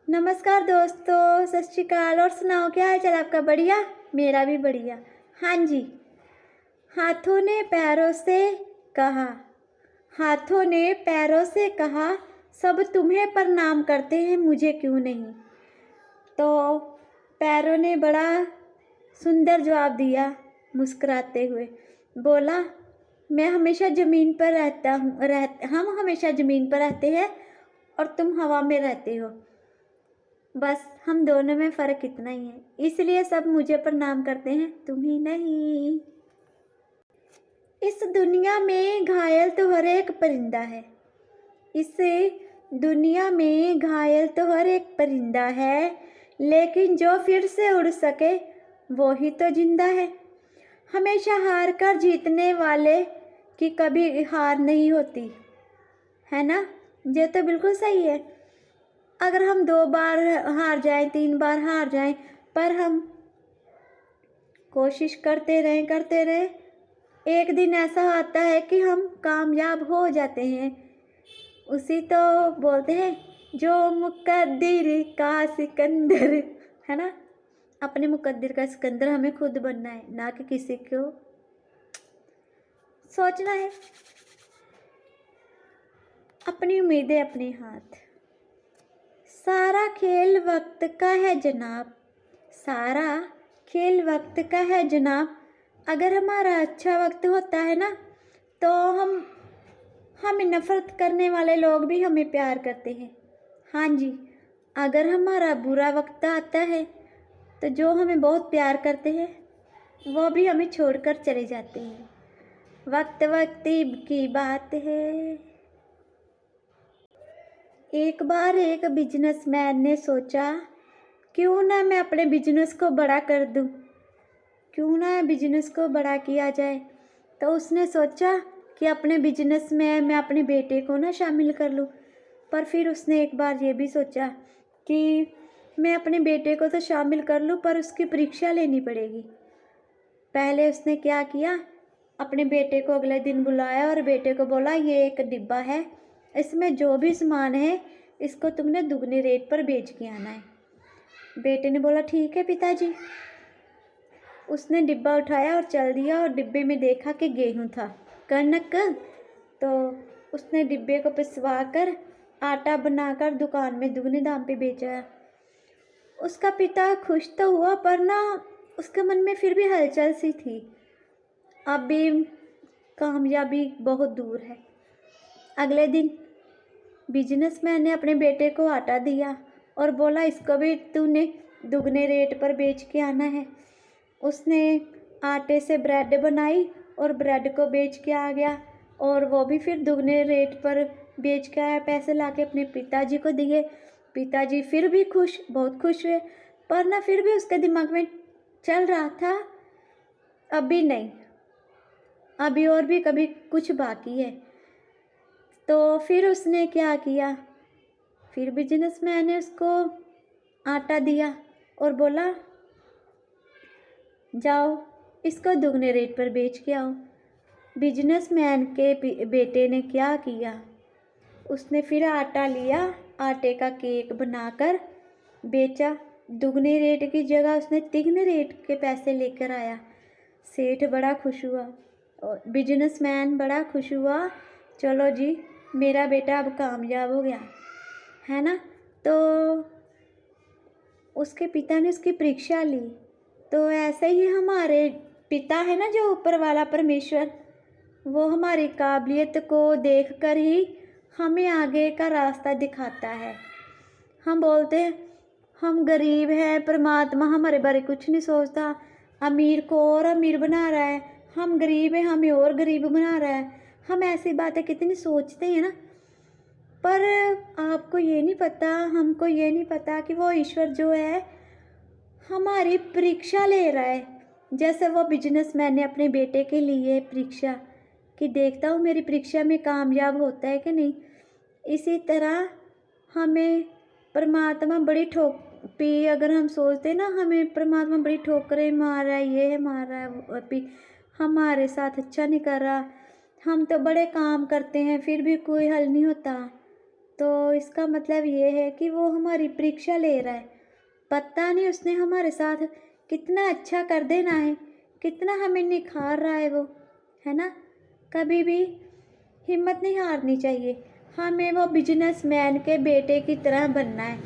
नमस्कार दोस्तों, सत श्री अकाल। और सुनाओ, क्या हाल चाल आपका? बढ़िया? मेरा भी बढ़िया। हाँ जी। हाथों ने पैरों से कहा, हाथों ने पैरों से कहा, सब तुम्हें प्रणाम करते हैं, मुझे क्यों नहीं। तो पैरों ने बड़ा सुंदर जवाब दिया मुस्कुराते हुए। बोला, मैं हमेशा ज़मीन पर रहता हूँ, हम हमेशा ज़मीन पर रहते हैं और तुम हवा में रहते हो। बस हम दोनों में फ़र्क इतना ही है, इसलिए सब मुझे प्रणाम करते हैं, तुम ही नहीं। इस दुनिया में घायल तो हर एक परिंदा है, इस दुनिया में घायल तो हर एक परिंदा है, लेकिन जो फिर से उड़ सके वो ही तो जिंदा है। हमेशा हार कर जीतने वाले की कभी हार नहीं होती, है ना? ये तो बिल्कुल सही है। अगर हम 2 बार हार जाएं, 3 बार हार जाएं, पर हम कोशिश करते रहें, एक दिन ऐसा आता है कि हम कामयाब हो जाते हैं। उसी तो बोलते हैं, जो मुकद्दर का सिकंदर, है ना? अपने मुकद्दर का सिकंदर हमें खुद बनना है, ना कि किसी को सोचना है। अपनी उम्मीदें अपने हाथ। सारा खेल वक्त का है जनाब, सारा खेल वक्त का है जनाब। अगर हमारा अच्छा वक्त होता है ना, तो हमें नफ़रत करने वाले लोग भी हमें प्यार करते हैं। हाँ जी। अगर हमारा बुरा वक्त आता है, तो जो हमें बहुत प्यार करते हैं वो भी हमें छोड़कर चले जाते हैं। वक्त वक्त की बात है। एक बार एक बिजनेसमैन ने सोचा, क्यों ना मैं अपने बिजनेस को बड़ा कर दूं, क्यों ना बिजनेस को बड़ा किया जाए। तो उसने सोचा कि अपने बिजनेस में मैं अपने बेटे को ना शामिल कर लूं। पर फिर उसने एक बार ये भी सोचा कि मैं अपने बेटे को तो शामिल कर लूं, पर उसकी परीक्षा लेनी पड़ेगी। पहले उसने क्या किया, अपने बेटे को अगले दिन बुलाया और बेटे को बोला, ये एक डिब्बा है, इसमें जो भी सामान है इसको तुमने दुगने रेट पर बेच के आना है। बेटे ने बोला, ठीक है पिताजी। उसने डिब्बा उठाया और चल दिया और डिब्बे में देखा कि गेहूं था, कणक। तो उसने डिब्बे को पिसवा कर आटा बनाकर दुकान में दुगने दाम पे बेचा। उसका पिता खुश तो हुआ, पर ना उसके मन में फिर भी हलचल सी थी। अब भी कामयाबी बहुत दूर है। अगले दिन बिजनेसमैन ने अपने बेटे को आटा दिया और बोला, इसको भी तूने दुगने रेट पर बेच के आना है। उसने आटे से ब्रेड बनाई और ब्रेड को बेच के आ गया, और वो भी फिर दुगने रेट पर बेच के आया। पैसे लाके अपने पिताजी को दिए। पिताजी फिर भी खुश, बहुत खुश हुए, पर ना फिर भी उसके दिमाग में चल रहा था, अभी नहीं, अभी और भी कभी कुछ बाकी है। तो फिर उसने क्या किया, फिर बिजनेसमैन ने उसको आटा दिया और बोला, जाओ इसको दुगने रेट पर बेच के आओ। बिजनेसमैन के बेटे ने क्या किया, उसने फिर आटा लिया, आटे का केक बनाकर बेचा। दुगने रेट की जगह उसने तिगने रेट के पैसे लेकर आया। सेठ बड़ा खुश हुआ और बिजनेसमैन बड़ा खुश हुआ, चलो जी मेरा बेटा अब कामयाब हो गया, है ना। तो उसके पिता ने उसकी परीक्षा ली। तो ऐसे ही हमारे पिता है ना, जो ऊपर वाला परमेश्वर, वो हमारी काबिलियत को देखकर ही हमें आगे का रास्ता दिखाता है। हम बोलते हैं हम गरीब हैं, परमात्मा हमारे बारे कुछ नहीं सोचता, अमीर को और अमीर बना रहा है, हम गरीब हैं हमें और गरीब बना रहा है। हम ऐसी बातें कितनी सोचते हैं ना, पर आपको ये नहीं पता, हमको ये नहीं पता कि वो ईश्वर जो है हमारी परीक्षा ले रहा है। जैसे वो बिजनेसमैन ने अपने बेटे के लिए परीक्षा कि देखता हूँ मेरी परीक्षा में कामयाब होता है कि नहीं, इसी तरह हमें परमात्मा बड़ी ठोक अगर हम सोचते ना हमें परमात्मा बड़ी ठोकरें मार रहा है, ये मार रहा है, हमारे साथ अच्छा नहीं कर रहा, हम तो बड़े काम करते हैं फिर भी कोई हल नहीं होता, तो इसका मतलब ये है कि वो हमारी परीक्षा ले रहा है। पता नहीं उसने हमारे साथ कितना अच्छा कर देना है, कितना हमें निखार रहा है वो, है ना। कभी भी हिम्मत नहीं हारनी चाहिए। हमें वो बिजनेसमैन के बेटे की तरह बनना है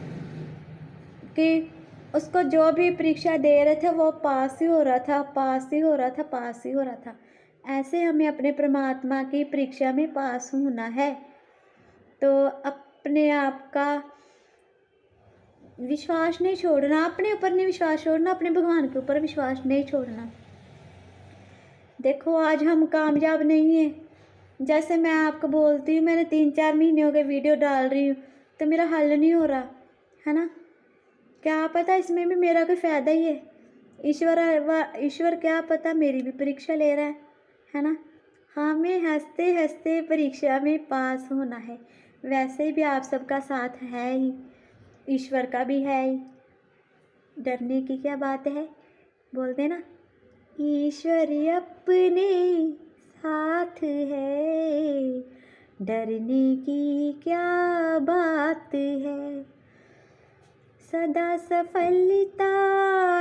कि उसको जो भी परीक्षा दे रहे थे वो पास ही हो रहा था, पास ही हो रहा था, पास ही हो रहा था। ऐसे हमें अपने परमात्मा की परीक्षा में पास होना है। तो अपने आप का विश्वास नहीं छोड़ना, अपने ऊपर नहीं विश्वास छोड़ना, अपने भगवान के ऊपर विश्वास नहीं छोड़ना। देखो आज हम कामयाब नहीं हैं, जैसे मैं आपको बोलती हूँ, मैंने 3-4 महीने हो गए वीडियो डाल रही हूँ तो मेरा हल नहीं हो रहा, है ना। क्या पता इसमें भी मेरा कोई फ़ायदा ही है। ईश्वर क्या पता मेरी भी परीक्षा ले रहा है ना। हमें हंसते हंसते परीक्षा में पास होना है। वैसे भी आप सबका साथ है ही, ईश्वर का भी है ही, डरने की क्या बात है। बोलते ना, ईश्वर अपने साथ है, डरने की क्या बात है। सदा सफलता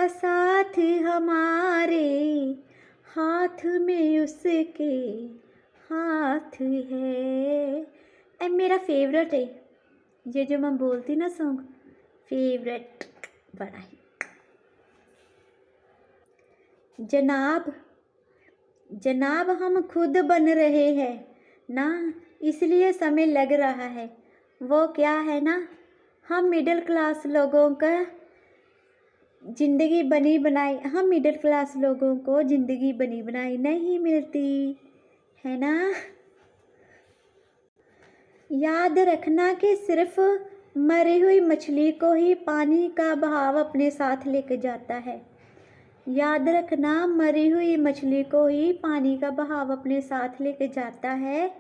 साथ हमारे, हाथ में उसके हाथ है। मेरा फेवरेट है ये जो मैं बोलती ना सॉन्ग, फेवरेट बड़ा ही। जनाब जनाब हम खुद बन रहे हैं ना, इसलिए समय लग रहा है। वो क्या है ना, हम मिडिल क्लास लोगों का ज़िंदगी बनी बनाई, हम मिडिल क्लास लोगों को ज़िंदगी बनी बनाई नहीं मिलती, है ना। याद रखना कि सिर्फ मरी हुई मछली को ही पानी का बहाव अपने साथ लेके जाता है। याद रखना, मरी हुई मछली को ही पानी का बहाव अपने साथ लेके जाता है।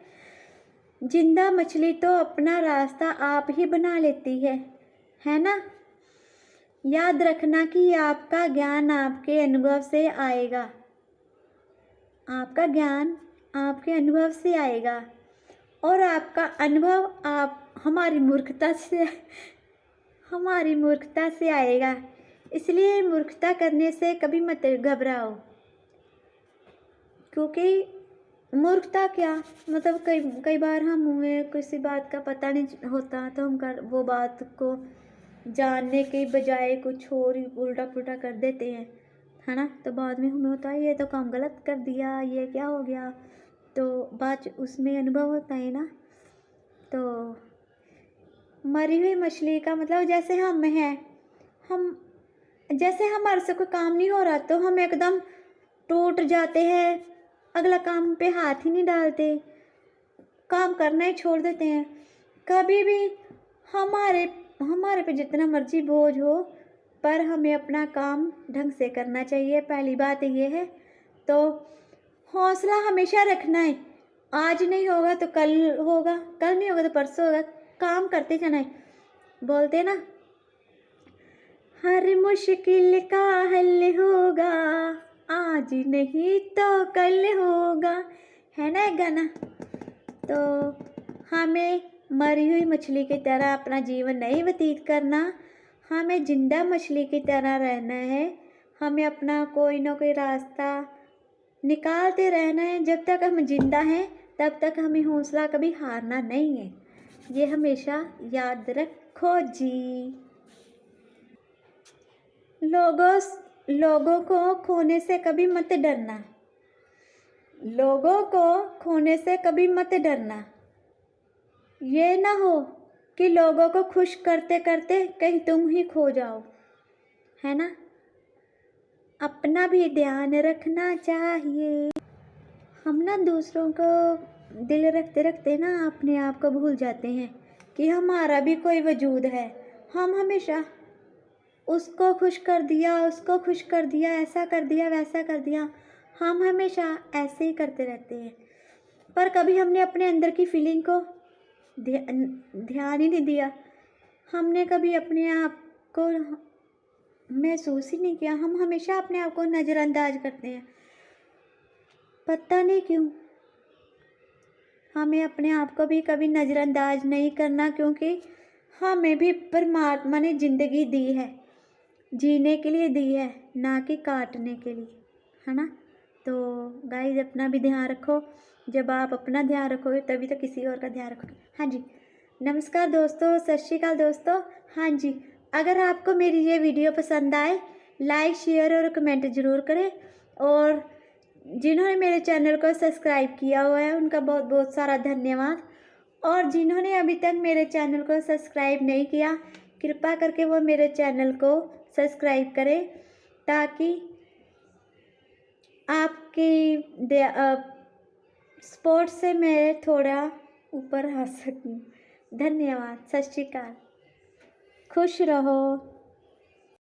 जिंदा मछली तो अपना रास्ता आप ही बना लेती है ना। याद रखना कि आपका ज्ञान आपके अनुभव से आएगा, आपका ज्ञान आपके अनुभव से आएगा, और आपका अनुभव आप हमारी मूर्खता से आएगा। इसलिए मूर्खता करने से कभी मत घबराओ, क्योंकि मूर्खता क्या मतलब, कई बार हमें किसी बात का पता नहीं होता तो हम वो बात को जानने के बजाय कुछ और ही उल्टा पुल्टा कर देते हैं, है ना। तो बाद में हमें होता है ये तो काम गलत कर दिया, ये क्या हो गया, तो बाद उसमें अनुभव होता है ना। तो मरी हुई मछली का मतलब जैसे हम हैं, जैसे हमारे से कोई काम नहीं हो रहा तो हम एकदम टूट जाते हैं, अगला काम पे हाथ ही नहीं डालते, काम करना ही छोड़ देते हैं। कभी भी हमारे पे जितना मर्जी बोझ हो, पर हमें अपना काम ढंग से करना चाहिए। पहली बात ये है। तो हौसला हमेशा रखना है, आज नहीं होगा तो कल होगा, कल नहीं होगा तो परसों होगा, काम करते जाना है। बोलते ना, हर मुश्किल का हल होगा, आज नहीं तो कल होगा, है ना एक गाना। तो हमें मरी हुई मछली की तरह अपना जीवन नहीं व्यतीत करना, हमें जिंदा मछली की तरह रहना है। हमें अपना कोई ना कोई रास्ता निकालते रहना है। जब तक हम जिंदा हैं तब तक हमें हौसला कभी हारना नहीं है, ये हमेशा याद रखो जी। लोगों को खोने से कभी मत डरना, लोगों को खोने से कभी मत डरना। ये ना हो कि लोगों को खुश करते करते कहीं तुम ही खो जाओ, है ना। अपना भी ध्यान रखना चाहिए। हम ना दूसरों को दिल रखते रखते ना अपने आप को भूल जाते हैं कि हमारा भी कोई वजूद है। हम हमेशा उसको खुश कर दिया, उसको खुश कर दिया, ऐसा कर दिया, वैसा कर दिया, हम हमेशा ऐसे ही करते रहते हैं। पर कभी हमने अपने अंदर की फीलिंग को ध्यान ही नहीं दिया, हमने कभी अपने आप को महसूस ही नहीं किया। हम हमेशा अपने आप को नज़रअंदाज करते हैं, पता नहीं क्यों, हमें अपने आप को भी कभी नज़रअंदाज नहीं करना, क्योंकि हमें भी परमात्मा ने ज़िंदगी दी है, जीने के लिए दी है, ना कि काटने के लिए, है ना। तो गाइस अपना भी ध्यान रखो। जब आप अपना ध्यान रखोगे तभी तो किसी और का ध्यान रखोगे। हाँ जी, नमस्कार दोस्तों, सत श्री अकाल दोस्तों। हाँ जी, अगर आपको मेरी ये वीडियो पसंद आए, लाइक शेयर और कमेंट ज़रूर करें। और जिन्होंने मेरे चैनल को सब्सक्राइब किया हुआ है उनका बहुत बहुत सारा धन्यवाद। और जिन्होंने अभी तक मेरे चैनल को सब्सक्राइब नहीं किया, कृपा करके वो मेरे चैनल को सब्सक्राइब करें, ताकि आपकी सपोर्ट से मैं थोड़ा ऊपर आ सकूं। धन्यवाद, सत श्री अकाल, खुश रहो।